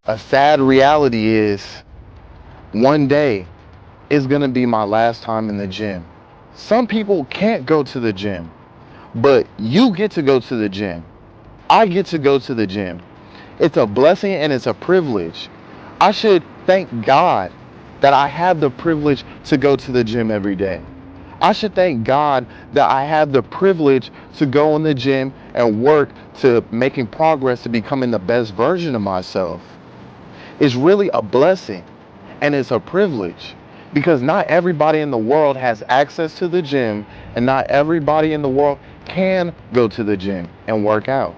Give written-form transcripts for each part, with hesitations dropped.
A sad reality is one day is going to be my last time in the gym. Some people can't go to the gym, but you get to go to the gym. I get to go to the gym. It's a blessing and it's a privilege. I should thank God that I have the privilege to go to the gym every day. I should thank God that I have the privilege to go in the gym and work to making progress to becoming the best version of myself. It's really a blessing and it's a privilege because not everybody in the world has access to the gym and not everybody in the world can go to the gym and work out.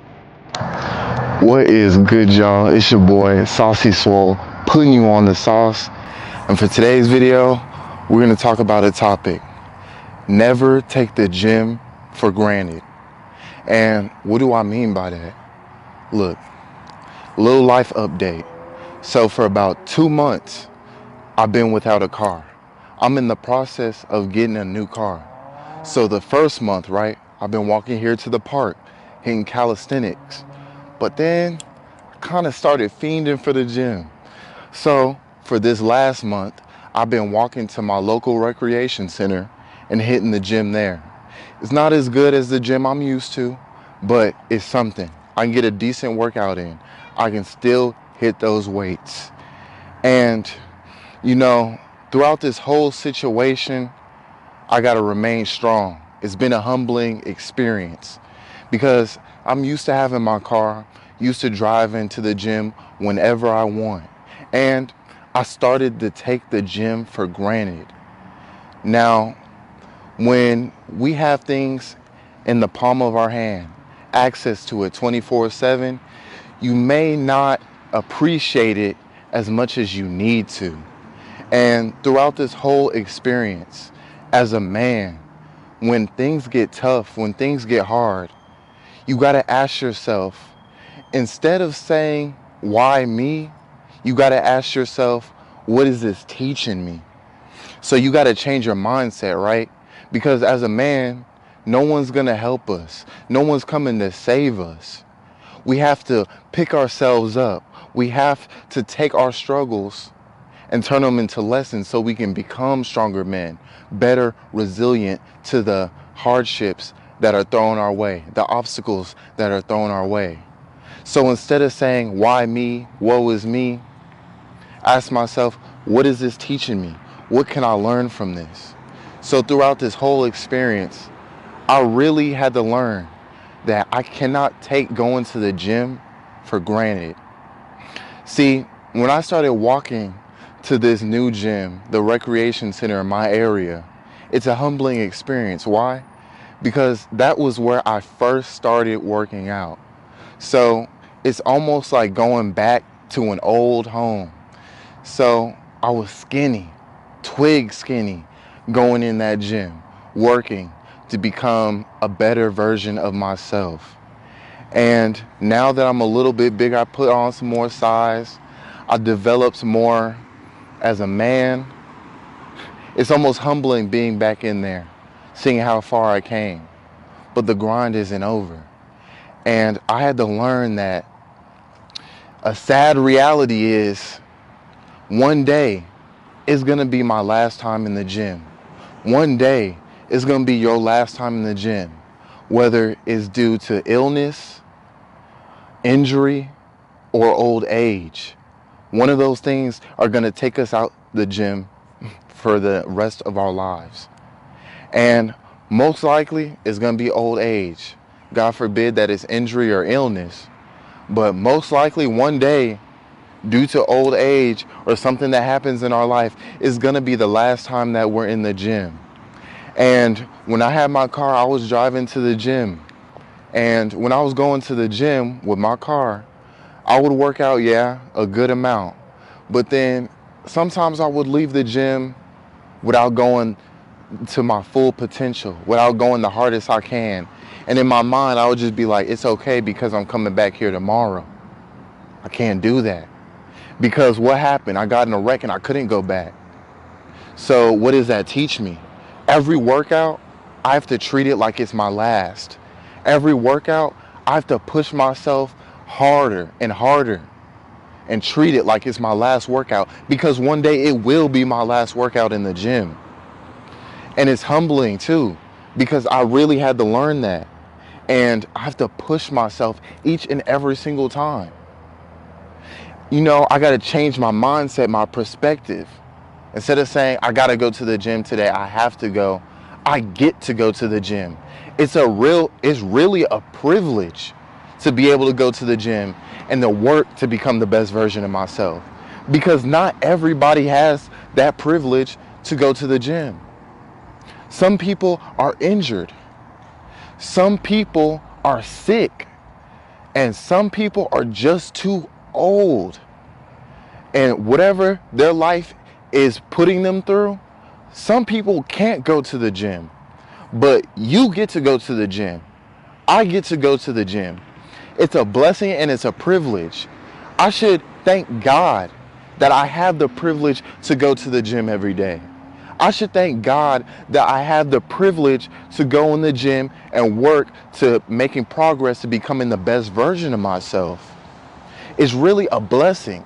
What is good, y'all? It's your boy Saucy Swole putting you on the sauce. And for today's video, we're going to talk about a topic: never take the gym for granted. And what do I mean by that? Look, little life update. So for about 2 months, I've been without a car. I'm in the process of getting a new car. So the first month, right, I've been walking here to the park, hitting calisthenics. But then I kind of started fiending for the gym. So for this last month, I've been walking to my local recreation center and hitting the gym there. It's not as good as the gym I'm used to, but it's something. I can get a decent workout in. I can still hit those weights. And you know, throughout this whole situation, I got to remain strong. It's been a humbling experience because I'm used to having my car, used to driving to the gym whenever I want. And I started to take the gym for granted. Now, when we have things in the palm of our hand, access to it 24/7, you may not appreciate it as much as you need to. And throughout this whole experience, as a man, when things get tough, when things get hard, you got to ask yourself, instead of saying, why me? You got to ask yourself, what is this teaching me? So you got to change your mindset, right? Because as a man, no one's going to help us. No one's coming to save us. We have to pick ourselves up. We have to take our struggles and turn them into lessons so we can become stronger men, better resilient to the hardships that are thrown our way, the obstacles that are thrown our way. So instead of saying, why me, woe is me, ask myself, what is this teaching me? What can I learn from this? So throughout this whole experience, I really had to learn that I cannot take going to the gym for granted. See, when I started walking to this new gym, the recreation center in my area, it's a humbling experience. Why? Because that was where I first started working out. So it's almost like going back to an old home. So I was skinny, twig skinny, going in that gym, working to become a better version of myself. And now that I'm a little bit bigger, I put on some more size. I developed more as a man. It's almost humbling being back in there, seeing how far I came. But the grind isn't over. And I had to learn that a sad reality is one day is going to be my last time in the gym. One day is going to be your last time in the gym, whether it's due to illness, injury, or old age. One of those things are going to take us out the gym for the rest of our lives. And most likely it's going to be old age. God forbid that it's injury or illness. But most likely one day, due to old age or something that happens in our life, is going to be the last time that we're in the gym. And when I had my car, I was driving to the gym. And when I was going to the gym with my car, I would work out, yeah, a good amount. But then sometimes I would leave the gym without going to my full potential, without going the hardest I can. And in my mind, I would just be like, it's okay because I'm coming back here tomorrow. I can't do that. Because what happened? I got in a wreck and I couldn't go back. So what does that teach me? Every workout, I have to treat it like it's my last. Every workout, I have to push myself harder and harder. and treat it like it's my last workout, because one day it will be my last workout in the gym. And it's humbling too, because I really had to learn that. And I have to push myself each and every single time. You know, I got to change my mindset, my perspective. Instead of saying, I got to go to the gym today, I have to go, I get to go to the gym. It's really a privilege to be able to go to the gym and to work to become the best version of myself. Because not everybody has that privilege to go to the gym. Some people are injured. Some people are sick. And some people are just too old. And whatever their life is putting them through, some people can't go to the gym. But you get to go to the gym. I get to go to the gym. It's a blessing and it's a privilege. I should thank God that I have the privilege to go to the gym every day. I should thank God that I have the privilege to go in the gym and work to making progress to becoming the best version of myself. It's really a blessing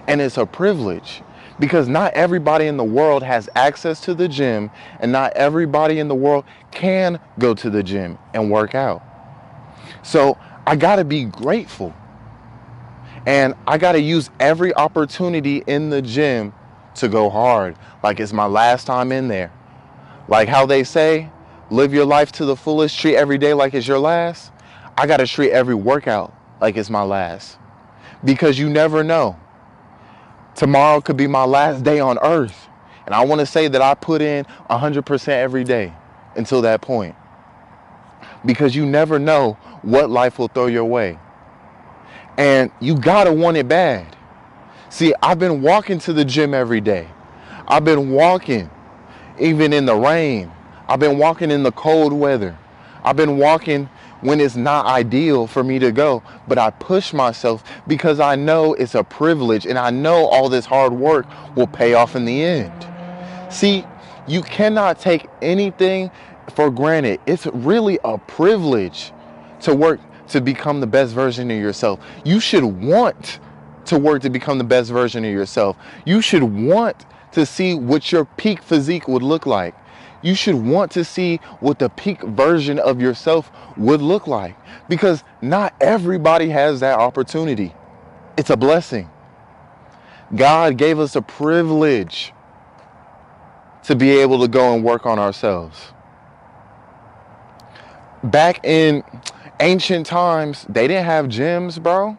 and it's a privilege, because not everybody in the world has access to the gym, and not everybody in the world can go to the gym and work out. So I gotta be grateful, and I gotta use every opportunity in the gym to go hard, like it's my last time in there. Like how they say, live your life to the fullest, treat every day like it's your last. I gotta treat every workout like it's my last, because you never know. Tomorrow could be my last day on earth. And I want to say that I put in 100% every day until that point. Because you never know what life will throw your way. And you gotta want it bad. See, I've been walking to the gym every day. I've been walking even in the rain. I've been walking in the cold weather. I've been walking when it's not ideal for me to go, but I push myself because I know it's a privilege, and I know all this hard work will pay off in the end. See, you cannot take anything for granted. It's really a privilege to work to become the best version of yourself. You should want to work to become the best version of yourself. You should want to see what your peak physique would look like. You should want to see what the peak version of yourself would look like, because not everybody has that opportunity. It's a blessing. God gave us a privilege to be able to go and work on ourselves. Back in ancient times, they didn't have gyms, bro.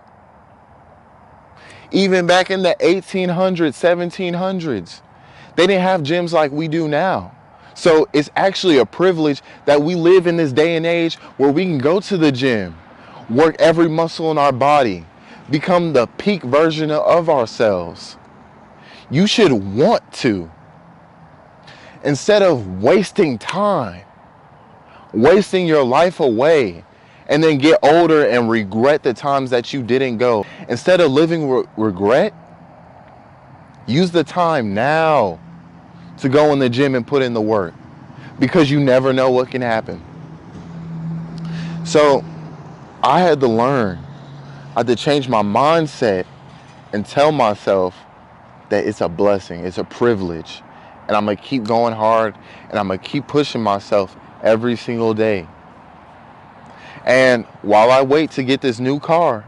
Even back in the 1800s, 1700s, they didn't have gyms like we do now. So it's actually a privilege that we live in this day and age where we can go to the gym, work every muscle in our body, become the peak version of ourselves. You should want to. Instead of wasting time, wasting your life away, and then get older and regret the times that you didn't go. Instead of living regret, use the time now to go in the gym and put in the work, because you never know what can happen. So I had to learn. I had to change my mindset and tell myself that it's a blessing, it's a privilege, and I'm going to keep going hard, and I'm going to keep pushing myself every single day. And while I wait to get this new car,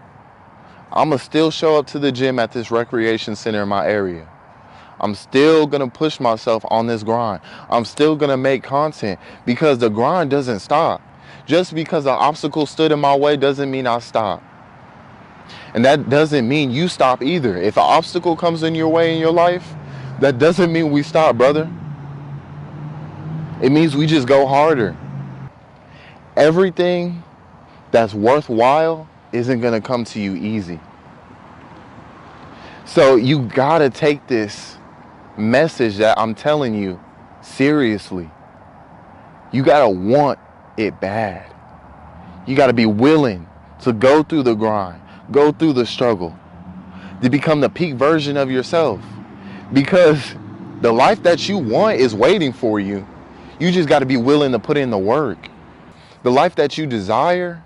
I'm going to still show up to the gym at this recreation center in my area. I'm still going to push myself on this grind. I'm still going to make content, because the grind doesn't stop. Just because an obstacle stood in my way doesn't mean I stop. And that doesn't mean you stop either. If an obstacle comes in your way in your life, that doesn't mean we stop, brother. It means we just go harder. Everything that's worthwhile isn't going to come to you easy. So you got to take this message that I'm telling you seriously. You got to want it bad. You got to be willing to go through the grind, go through the struggle, to become the peak version of yourself. Because the life that you want is waiting for you. You just got to be willing to put in the work. The life that you desire,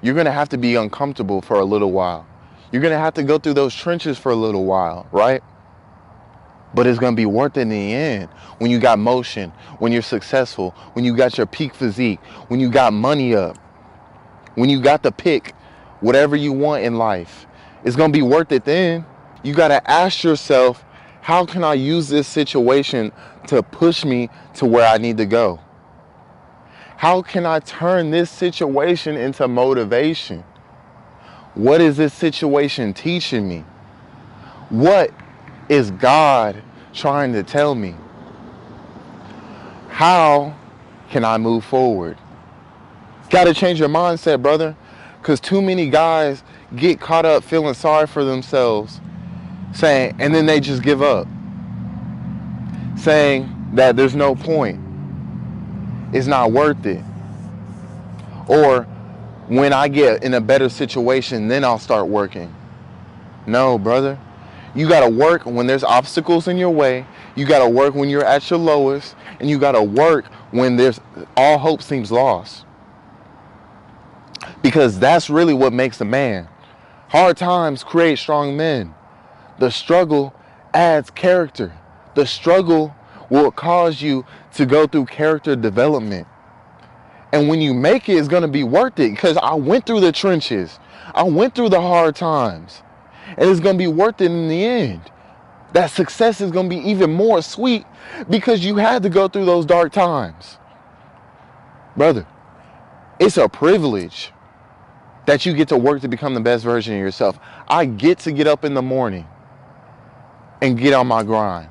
you're going to have to be uncomfortable for a little while. You're going to have to go through those trenches for a little while, right? But it's going to be worth it in the end. When you got motion, when you're successful, when you got your peak physique, when you got money up, when you got to pick whatever you want in life, it's going to be worth it then. You got to ask yourself, how can I use this situation to push me to where I need to go? How can I turn this situation into motivation? What is this situation teaching me? What is God trying to tell me? How can I move forward? Got to change your mindset, brother, because too many guys get caught up feeling sorry for themselves, and then they just give up, saying that there's no point, it's not worth it, or when I get in a better situation, then I'll start working. No, brother. You got to work when there's obstacles in your way. You got to work when you're at your lowest. And you got to work when there's all hope seems lost. Because that's really what makes a man. Hard times create strong men. The struggle adds character. The struggle will cause you to go through character development. And when you make it, it's going to be worth it. Because I went through the trenches. I went through the hard times. And it's going to be worth it in the end. That success is going to be even more sweet because you had to go through those dark times. Brother, it's a privilege that you get to work to become the best version of yourself. I get to get up in the morning and get on my grind.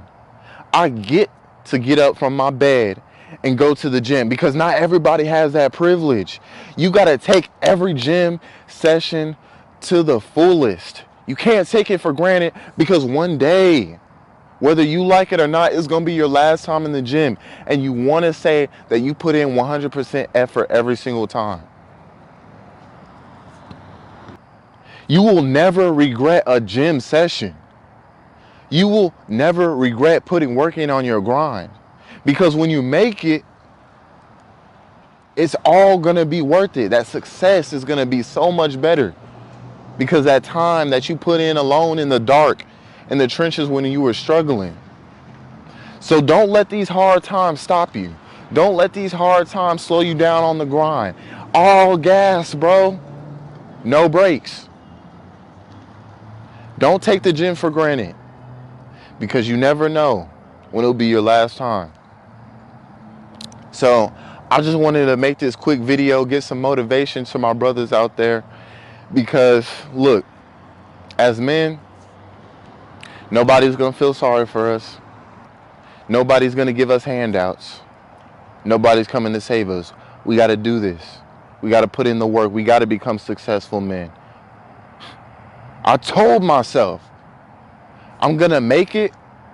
I get to get up from my bed and go to the gym because not everybody has that privilege. You got to take every gym session to the fullest. You can't take it for granted because one day, whether you like it or not, it's going to be your last time in the gym. And you want to say that you put in 100% effort every single time. You will never regret a gym session. You will never regret working on your grind. Because when you make it, it's all going to be worth it. That success is going to be so much better. Because that time that you put in alone in the dark, in the trenches when you were struggling. So don't let these hard times stop you. Don't let these hard times slow you down on the grind. All gas, bro. No brakes. Don't take the gym for granted. Because you never know when it'll be your last time. So I just wanted to make this quick video, get some motivation to my brothers out there. Because, look, as men, nobody's going to feel sorry for us. Nobody's going to give us handouts. Nobody's coming to save us. We got to do this. We got to put in the work. We got to become successful men. I told myself, I'm going to make it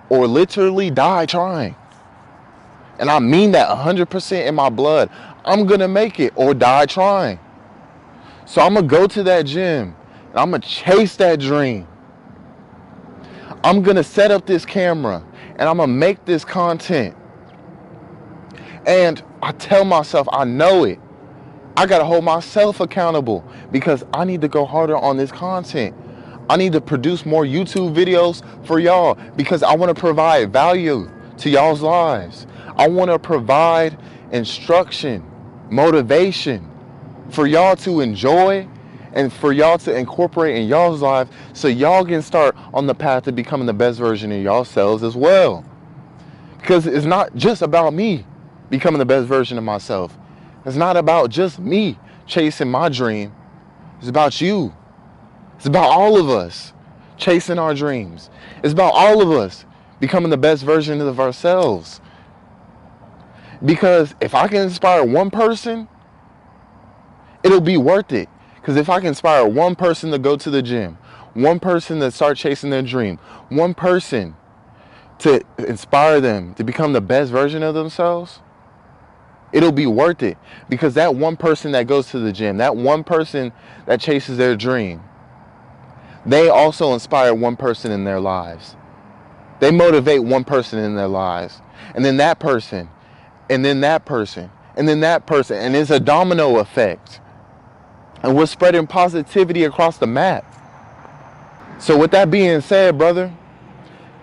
or literally die trying. And I mean that 100% in my blood. I'm going to make it or die trying. So I'm going to go to that gym and I'm going to chase that dream. I'm going to set up this camera and I'm going to make this content. And I tell myself, I know it. I got to hold myself accountable because I need to go harder on this content. I need to produce more YouTube videos for y'all because I want to provide value to y'all's lives. I want to provide instruction, motivation for y'all to enjoy and for y'all to incorporate in y'all's life so y'all can start on the path to becoming the best version of yourselves as well. Because it's not just about me becoming the best version of myself. It's not about just me chasing my dream. It's about you. It's about all of us chasing our dreams. It's about all of us becoming the best version of ourselves. Because if I can inspire one person, it'll be worth it. Because if I can inspire one person to go to the gym, one person to start chasing their dream, one person to inspire them to become the best version of themselves, it'll be worth it. Because that one person that goes to the gym, that one person that chases their dream, they also inspire one person in their lives. They motivate one person in their lives. And then that person, and then that person, and then that person. And it's a domino effect. And we're spreading positivity across the map. So with that being said, brother,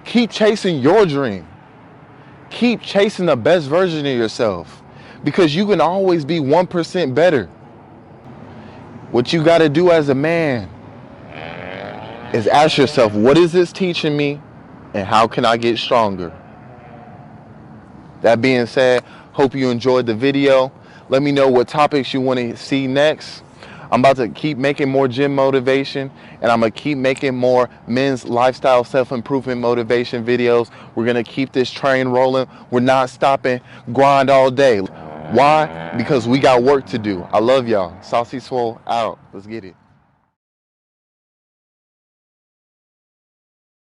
keep chasing your dream. Keep chasing the best version of yourself, because you can always be 1% better. What you got to do as a man is ask yourself, what is this teaching me and how can I get stronger? That being said, hope you enjoyed the video. Let me know what topics you want to see next. I'm about to keep making more gym motivation, and I'm going to keep making more men's lifestyle self-improvement motivation videos. We're going to keep this train rolling. We're not stopping. Grind all day. Why? Because we got work to do. I love y'all. Saucy Swole out. Let's get it.